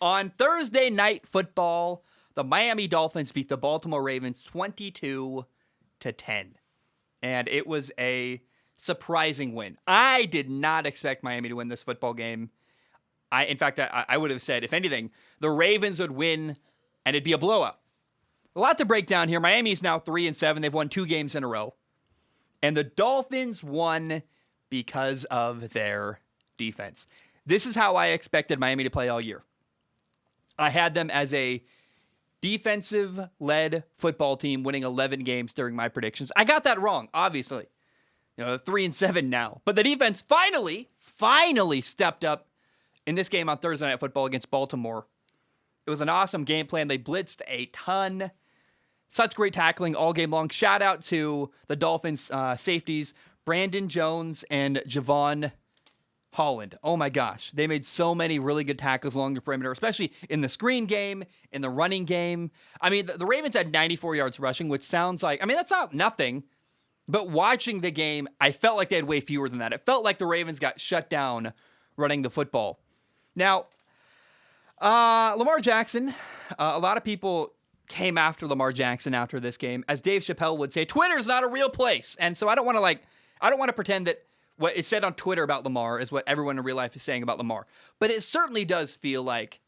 On Thursday Night Football, the Miami Dolphins beat the Baltimore Ravens 22-10. And it was a surprising win. I did not expect Miami to win this football game. In fact, I would have said, if anything, the Ravens would win and it'd be a blowout. A lot to break down here. Miami's now 3-7. They've won 2 games in a row. And the Dolphins won because of their defense. This is how I expected Miami to play all year. I had them as a defensive-led football team winning 11 games during my predictions. I got that wrong, obviously. 3-7 now. But the defense finally stepped up in this game on Thursday Night Football against Baltimore. It was an awesome game plan. They blitzed a ton. Such great tackling all game long. Shout out to the Dolphins safeties, Brandon Jones and Javon Holland. Oh my gosh. They made so many really good tackles along the perimeter, especially in the screen game, in the running game. I mean, the Ravens had 94 yards rushing, which sounds like, that's not nothing. But watching the game, I felt like they had way fewer than that. It felt like the Ravens got shut down running the football. Now, Lamar Jackson, a lot of people came after Lamar Jackson after this game. As Dave Chappelle would say, Twitter's not a real place. And so I don't want to pretend that what is said on Twitter about Lamar is what everyone in real life is saying about Lamar. But it certainly does feel like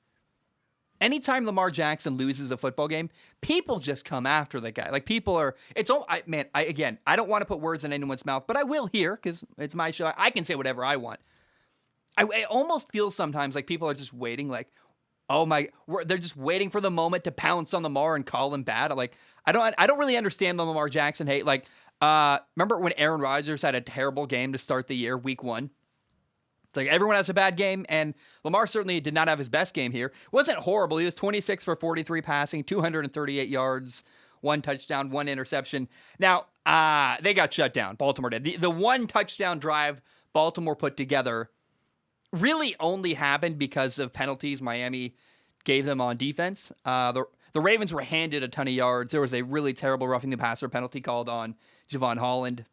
anytime Lamar Jackson loses a football game, people just come after the guy. Like people are, I don't want to put words in anyone's mouth, but I will here because it's my show. I can say whatever I want. I almost feel sometimes like people are just waiting, like, they're just waiting for the moment to pounce on Lamar and call him bad. I don't really understand the Lamar Jackson hate. Like, remember when Aaron Rodgers had a terrible game to start the year, week 1? It's like everyone has a bad game, and Lamar certainly did not have his best game here. Wasn't horrible. He was 26 for 43 passing, 238 yards, 1 touchdown, 1 interception. Now, they got shut down. Baltimore did. The 1 touchdown drive Baltimore put together really only happened because of penalties Miami gave them on defense. The Ravens were handed a ton of yards. There was a really terrible roughing the passer penalty called on Javon Holland.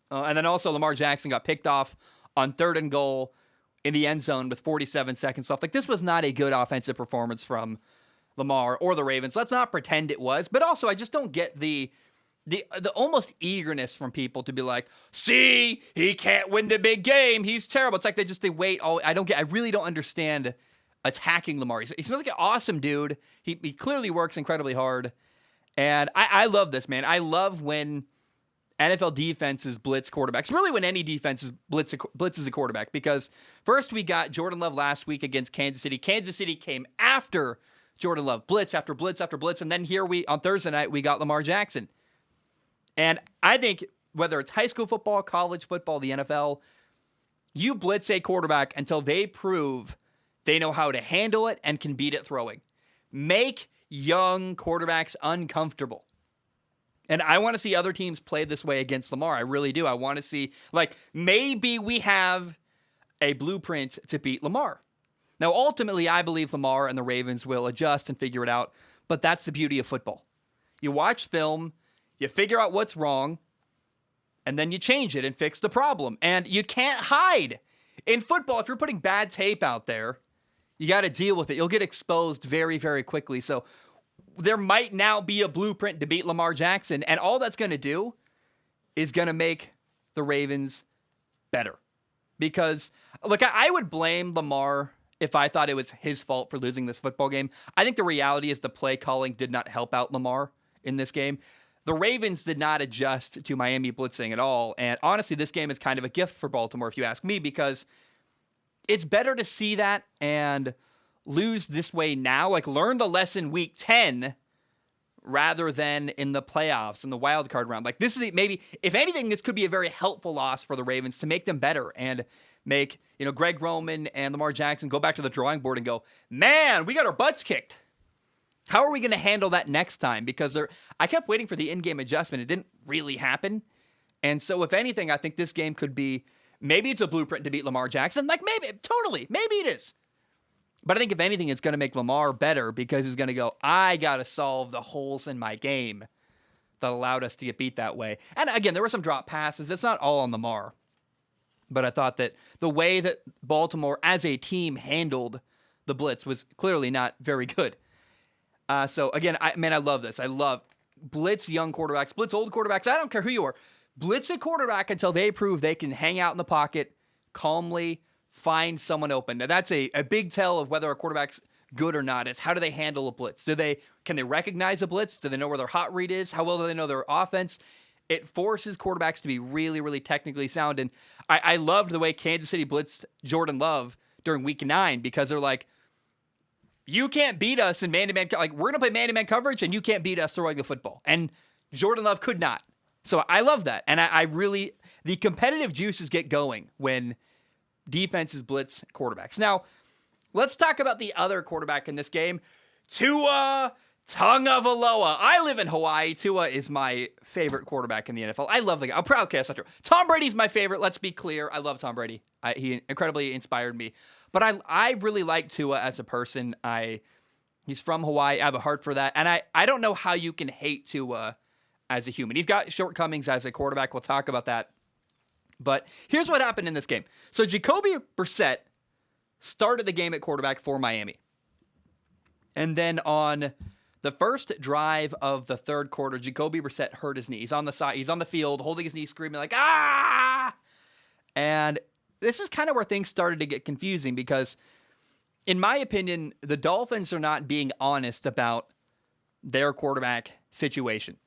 And then also Lamar Jackson got picked off on 3rd and goal in the end zone with 47 seconds left. Like, this was not a good offensive performance from Lamar or the Ravens. Let's not pretend it was. But also, I just don't get the almost eagerness from people to be like, see, he can't win the big game. He's terrible. It's like they wait. I really don't understand attacking Lamar. He seems like an awesome dude. He clearly works incredibly hard. And I love this, man. I love when NFL defenses blitz quarterbacks. Really when any defense blitzes a quarterback. Because first we got Jordan Love last week against Kansas City. Kansas City came after Jordan Love. Blitz after blitz after blitz. And then here on Thursday night, we got Lamar Jackson. And I think whether it's high school football, college football, the NFL, you blitz a quarterback until they prove they know how to handle it and can beat it throwing. Make young quarterbacks uncomfortable. And I want to see other teams play this way against Lamar. I really do. I want to see, maybe we have a blueprint to beat Lamar. Now, ultimately, I believe Lamar and the Ravens will adjust and figure it out. But that's the beauty of football. You watch film, you figure out what's wrong, and then you change it and fix the problem. And you can't hide. In football, if you're putting bad tape out there, you got to deal with it. You'll get exposed very, very quickly. So there might now be a blueprint to beat Lamar Jackson, and all that's going to do is going to make the Ravens better. Because, look, I would blame Lamar if I thought it was his fault for losing this football game. I think the reality is the play calling did not help out Lamar in this game. The Ravens did not adjust to Miami blitzing at all. And honestly, this game is kind of a gift for Baltimore, if you ask me, because it's better to see that and lose this way now. Learn the lesson week 10 rather than in the playoffs, in the wild card round. This is maybe, if anything, this could be a very helpful loss for the Ravens to make them better and make, Greg Roman and Lamar Jackson go back to the drawing board and go, man, we got our butts kicked. How are we going to handle that next time? Because I kept waiting for the in-game adjustment. It didn't really happen. And so, if anything, I think this game could be, maybe it's a blueprint to beat Lamar Jackson. Maybe it is. But I think if anything, it's going to make Lamar better because he's going to go, I got to solve the holes in my game that allowed us to get beat that way. And again, there were some drop passes. It's not all on Lamar. But I thought that the way that Baltimore as a team handled the blitz was clearly not very good. So again, I love this. I love blitz young quarterbacks, blitz old quarterbacks. I don't care who you are. Blitz a quarterback until they prove they can hang out in the pocket, calmly find someone open. Now that's a big tell of whether a quarterback's good or not is how do they handle a blitz? Can they recognize a blitz? Do they know where their hot read is? How well do they know their offense? It forces quarterbacks to be really, really technically sound. And I loved the way Kansas City blitzed Jordan Love during week 9 because they're like, you can't beat us in man-to-man. Like, we're going to play man-to-man coverage, and you can't beat us throwing the football. And Jordan Love could not. So I love that. And I really, the competitive juices get going when defenses blitz quarterbacks. Now, let's talk about the other quarterback in this game, Tua Tagovailoa. I live in Hawaii. Tua is my favorite quarterback in the NFL. I love the guy. I'm proud. Okay, that's not true. Tom Brady's my favorite. Let's be clear. I love Tom Brady. He incredibly inspired me. But I really like Tua as a person. He's from Hawaii. I have a heart for that. And I don't know how you can hate Tua as a human. He's got shortcomings as a quarterback. We'll talk about that. But here's what happened in this game. So Jacoby Brissett started the game at quarterback for Miami. And then on the first drive of the third quarter, Jacoby Brissett hurt his knee. He's on the side. He's on the field holding his knee, screaming like, ah! And this is kind of where things started to get confusing because, in my opinion, the Dolphins are not being honest about their quarterback situation.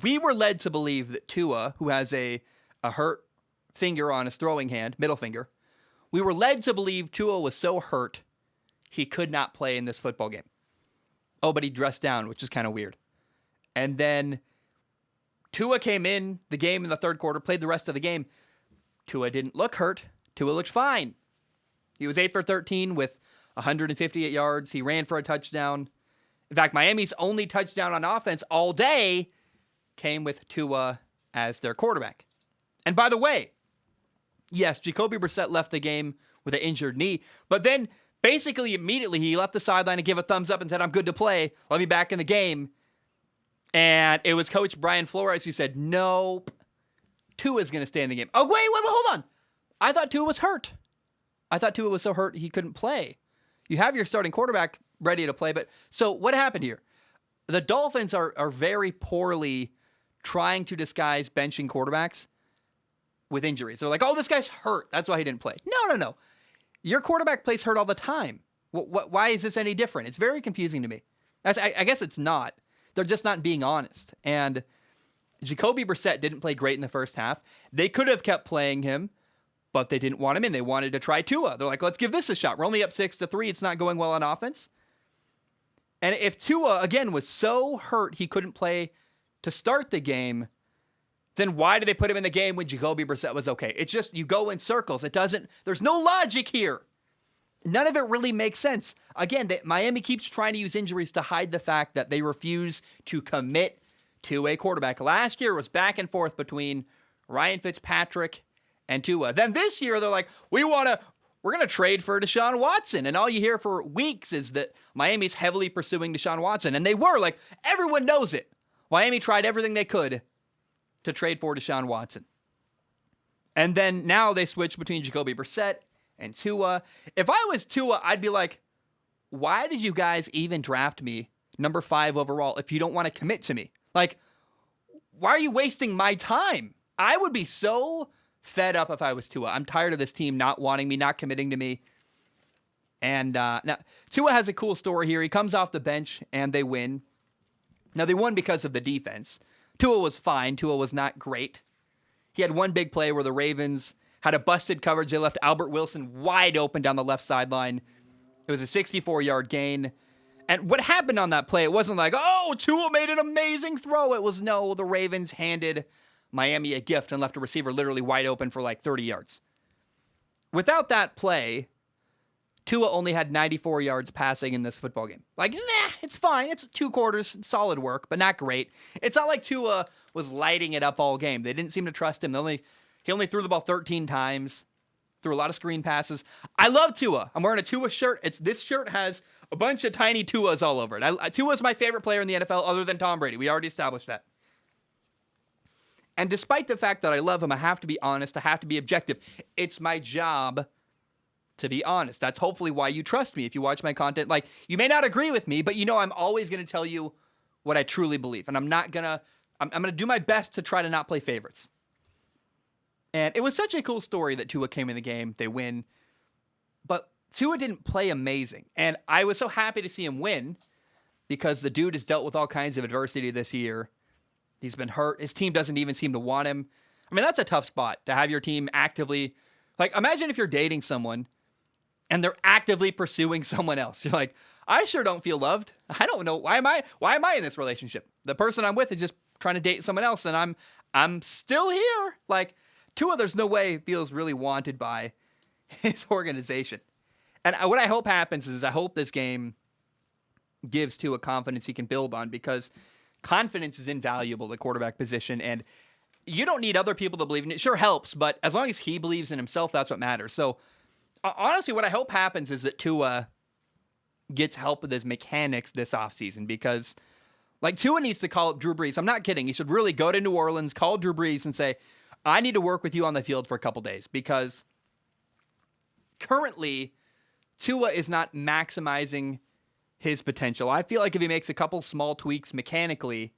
We were led to believe that Tua, who has a hurt finger on his throwing hand, middle finger, we were led to believe Tua was so hurt he could not play in this football game. Oh, but he dressed down, which is kind of weird. And then Tua came in the game in the third quarter, played the rest of the game. Tua didn't look hurt. Tua looked fine. He was 8 for 13 with 158 yards. He ran for a touchdown. In fact, Miami's only touchdown on offense all day came with Tua as their quarterback. And by the way, yes, Jacoby Brissett left the game with an injured knee, but then basically immediately he left the sideline and gave a thumbs up and said, I'm good to play. Let me back in the game. And it was Coach Brian Flores who said, nope, Tua's going to stay in the game. Oh, wait, hold on. I thought Tua was hurt. I thought Tua was so hurt he couldn't play. You have your starting quarterback ready to play, but so what happened here? The Dolphins are very poorly trying to disguise benching quarterbacks with injuries. They're like, oh, this guy's hurt. That's why he didn't play. No. Your quarterback plays hurt all the time. Why is this any different? It's very confusing to me. I guess it's not. They're just not being honest. And Jacoby Brissett didn't play great in the first half. They could have kept playing him, but they didn't want him in. They wanted to try Tua. They're like, let's give this a shot. We're only up 6-3. It's not going well on offense. And if Tua, again, was so hurt he couldn't play to start the game, then why did they put him in the game when Jacoby Brissett was okay? It's just, you go in circles. There's no logic here. None of it really makes sense. Again, Miami keeps trying to use injuries to hide the fact that they refuse to commit to a quarterback. Last year was back and forth between Ryan Fitzpatrick and Tua. Then this year, they're like, we're going to trade for Deshaun Watson. And all you hear for weeks is that Miami's heavily pursuing Deshaun Watson. And they were, like, everyone knows it. Miami tried everything they could to trade for Deshaun Watson. And then now they switch between Jacoby Brissett and Tua. If I was Tua, I'd be like, why did you guys even draft me number 5 overall if you don't want to commit to me? Like, why are you wasting my time? I would be so fed up if I was Tua. I'm tired of this team not wanting me, not committing to me. And now Tua has a cool story here. He comes off the bench and they win. Now, they won because of the defense. Tua was fine. Tua was not great. He had one big play where the Ravens had a busted coverage. They left Albert Wilson wide open down the left sideline. It was a 64-yard gain. And what happened on that play, it wasn't like, oh, Tua made an amazing throw. It was, no, the Ravens handed Miami a gift and left a receiver literally wide open for like 30 yards. Without that play, Tua only had 94 yards passing in this football game. Like, it's fine. It's 2 quarters, solid work, but not great. It's not like Tua was lighting it up all game. They didn't seem to trust him. He only threw the ball 13 times, threw a lot of screen passes. I love Tua. I'm wearing a Tua shirt. This shirt has a bunch of tiny Tuas all over it. Tua's my favorite player in the NFL other than Tom Brady. We already established that. And despite the fact that I love him, I have to be honest. I have to be objective. It's my job to be honest. That's hopefully why you trust me if you watch my content. Like, you may not agree with me, but you know I'm always going to tell you what I truly believe. And I'm going to do my best to try to not play favorites. And it was such a cool story that Tua came in the game. They win. But Tua didn't play amazing. And I was so happy to see him win because the dude has dealt with all kinds of adversity this year. He's been hurt. His team doesn't even seem to want him. I mean, that's a tough spot to have your team actively. Like, imagine if you're dating someone and they're actively pursuing someone else. You're like, I sure don't feel loved. I don't know. Why am I in this relationship? The person I'm with is just trying to date someone else, and I'm still here. Like, Tua, there's no way he feels really wanted by his organization. And what I hope happens is I hope this game gives Tua confidence he can build on, because confidence is invaluable at the quarterback position, and you don't need other people to believe in it. It sure helps, but as long as he believes in himself, that's what matters. So, honestly, what I hope happens is that Tua gets help with his mechanics this offseason, because, like, Tua needs to call up Drew Brees. I'm not kidding. He should really go to New Orleans, call Drew Brees, and say, I need to work with you on the field for a couple days, because currently Tua is not maximizing his potential. I feel like if he makes a couple small tweaks mechanically,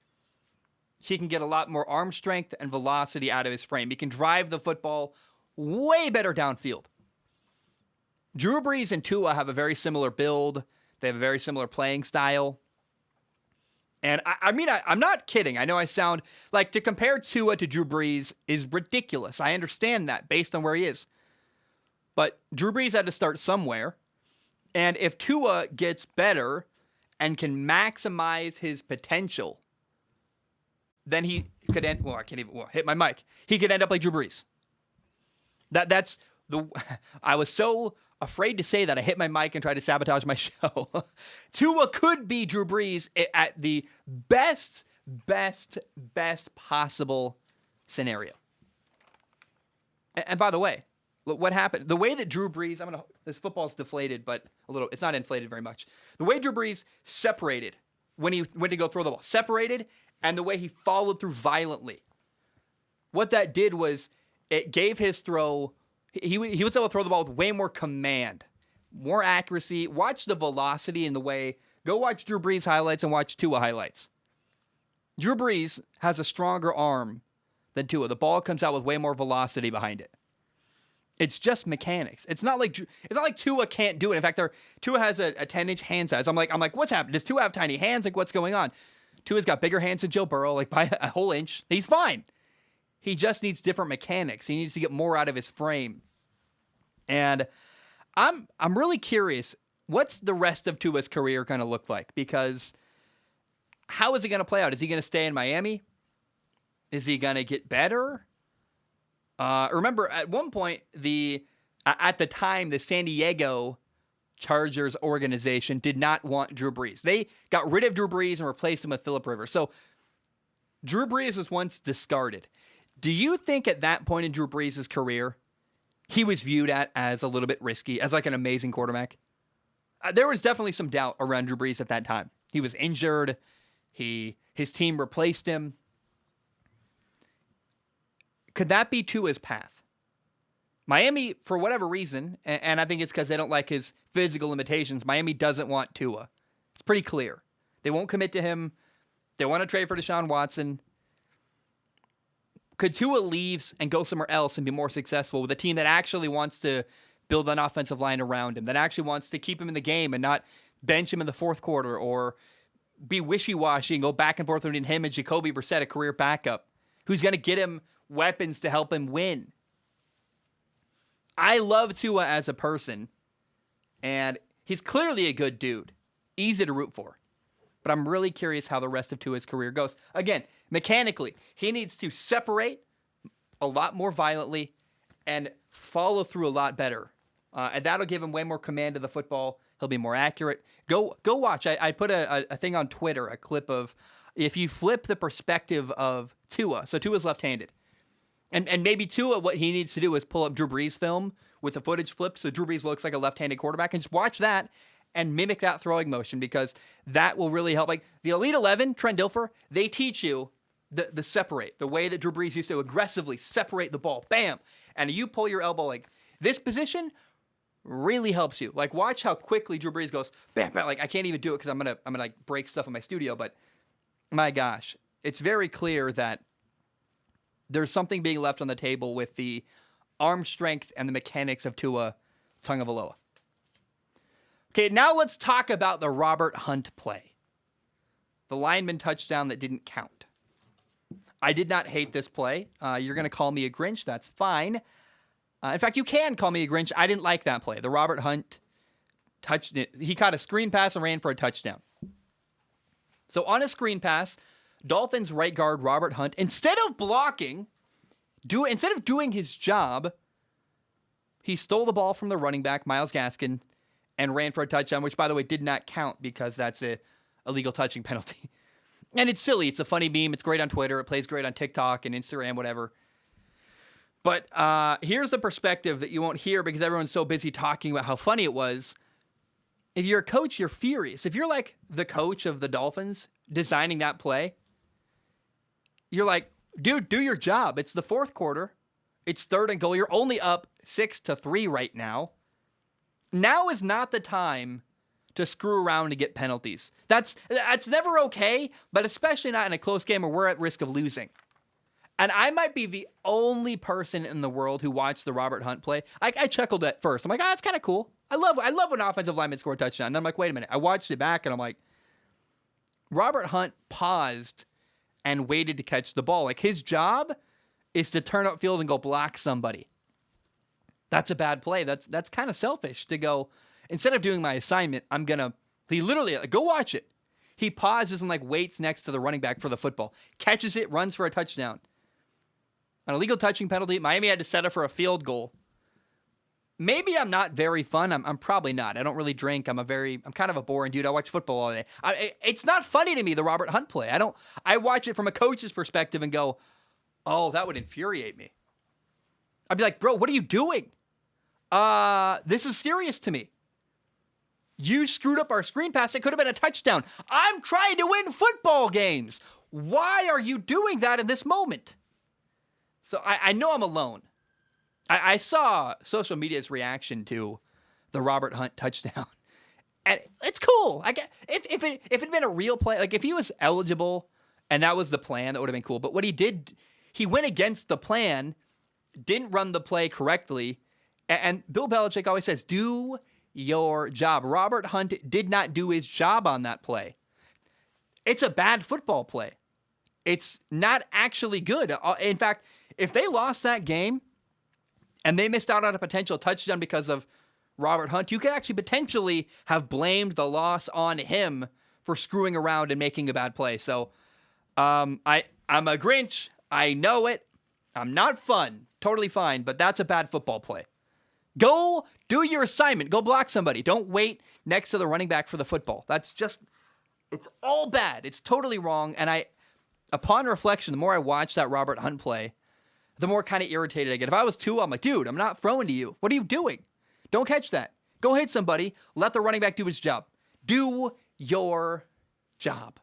he can get a lot more arm strength and velocity out of his frame. He can drive the football way better downfield. Drew Brees and Tua have a very similar build. They have a very similar playing style. And I'm not kidding. I know I sound like, to compare Tua to Drew Brees is ridiculous. I understand that based on where he is. But Drew Brees had to start somewhere. And if Tua gets better and can maximize his potential, then he could end. Well, I can't even hit my mic. He could end up like Drew Brees. That's the. I was so afraid to say that I hit my mic and tried to sabotage my show. Tua could be Drew Brees at the best possible scenario. And by the way, look what happened. The way that Drew Brees, this football's deflated, but a little, it's not inflated very much. The way Drew Brees separated when he went to go throw the ball, separated, and the way he followed through violently. What that did was it gave his throw, he was able to throw the ball with way more command, more accuracy. Watch the velocity and the way, go watch Drew Brees highlights and watch Tua highlights. Drew Brees has a stronger arm than Tua. The ball comes out with way more velocity behind it. It's just mechanics. It's not like Tua can't do it. In fact, Tua has a 10-inch hand size. I'm like, what's happened? Does Tua have tiny hands? Like, what's going on? Tua's got bigger hands than Joe Burrow, like by a whole inch. He's fine. He just needs different mechanics. He needs to get more out of his frame. And I'm really curious, what's the rest of Tua's career going to look like? Because how is it going to play out? Is he going to stay in Miami? Is he going to get better? Remember, at one point, at the time, the San Diego Chargers organization did not want Drew Brees. They got rid of Drew Brees and replaced him with Phillip Rivers. So Drew Brees was once discarded. Do you think at that point in Drew Brees' career, he was viewed as a little bit risky, as like an amazing quarterback? There was definitely some doubt around Drew Brees at that time. He was injured. His team replaced him. Could that be Tua's path? Miami, for whatever reason, and I think it's because they don't like his physical limitations, Miami doesn't want Tua. It's pretty clear. They won't commit to him. They want to trade for Deshaun Watson. Could Tua leave and go somewhere else and be more successful with a team that actually wants to build an offensive line around him, that actually wants to keep him in the game and not bench him in the fourth quarter or be wishy-washy and go back and forth between him and Jacoby Brissett, a career backup, who's going to get him weapons to help him win? I love Tua as a person, and he's clearly a good dude. Easy to root for. But I'm really curious how the rest of Tua's career goes. Again, mechanically, he needs to separate a lot more violently and follow through a lot better. And that'll give him way more command of the football. He'll be more accurate. Go watch. I put a thing on Twitter, a clip of, if you flip the perspective of Tua. So Tua's left-handed. And maybe Tua, what he needs to do is pull up Drew Brees' film with the footage flip so Drew Brees looks like a left-handed quarterback, and just watch that and mimic that throwing motion, because that will really help. Like the Elite 11, Trent Dilfer, they teach you the separate, the way that Drew Brees used to aggressively separate the ball. Bam! And you pull your elbow like this position, really helps you. Like, watch how quickly Drew Brees goes, bam, bam. Like, I can't even do it because I'm gonna like break stuff in my studio. But my gosh, it's very clear that there's something being left on the table with the arm strength and the mechanics of Tua Tagovailoa. Okay, now let's talk about the Robert Hunt play. The lineman touchdown that didn't count. I did not hate this play. You're going to call me a Grinch. That's fine. In fact, you can call me a Grinch. I didn't like that play. The Robert Hunt touched it. He caught a screen pass and ran for a touchdown. So on a screen pass, Dolphins right guard Robert Hunt, instead of blocking, instead of doing his job, he stole the ball from the running back, Myles Gaskin, and ran for a touchdown, which, by the way, did not count because that's a illegal touching penalty. And it's silly. It's a funny meme. It's great on Twitter. It plays great on TikTok and Instagram, whatever. But here's the perspective that you won't hear because everyone's so busy talking about how funny it was. If you're a coach, you're furious. If you're like the coach of the Dolphins designing that play, you're like, dude, do your job. It's the fourth quarter. It's 3rd and goal. You're only up 6-3 right now. Now is not the time to screw around and get penalties. That's never okay, but especially not in a close game where we're at risk of losing. And I might be the only person in the world who watched the Robert Hunt play. I chuckled at first. I'm like, that's kind of cool. I love when offensive linemen score a touchdown. And then I'm like, wait a minute. I watched it back and I'm like, Robert Hunt paused and waited to catch the ball. Like, his job is to turn upfield and go block somebody. That's a bad play. That's kind of selfish to go, instead of doing my assignment, he literally, go watch it. He pauses and waits next to the running back for the football, catches it, runs for a touchdown. An illegal touching penalty. Miami had to set up for a field goal. Maybe I'm not very fun. I'm probably not. I don't really drink. I'm kind of a boring dude. I watch football all day. It's not funny to me, the Robert Hunt play. I watch it from a coach's perspective and go, oh, that would infuriate me. I'd be like, bro, what are you doing? This is serious to me. You screwed up our screen pass. It could have been a touchdown. I'm trying to win football games. Why are you doing that in this moment? So I know I'm alone. I saw social media's reaction to the Robert Hunt touchdown. And it's cool. If it had been a real play, like if he was eligible and that was the plan, that would have been cool. But what he did, he went against the plan, didn't run the play correctly. And Bill Belichick always says, do your job. Robert Hunt did not do his job on that play. It's a bad football play. It's not actually good. In fact, if they lost that game and they missed out on a potential touchdown because of Robert Hunt, you could actually potentially have blamed the loss on him for screwing around and making a bad play. So I'm a Grinch. I know it. I'm not fun. Totally fine. But that's a bad football play. Go do your assignment. Go block somebody. Don't wait next to the running back for the football. It's all bad. It's totally wrong. And upon reflection, the more I watch that Robert Hunt play, the more kind of irritated I get. If I was Tua, I'm like, dude, I'm not throwing to you. What are you doing? Don't catch that. Go hit somebody. Let the running back do his job. Do your job.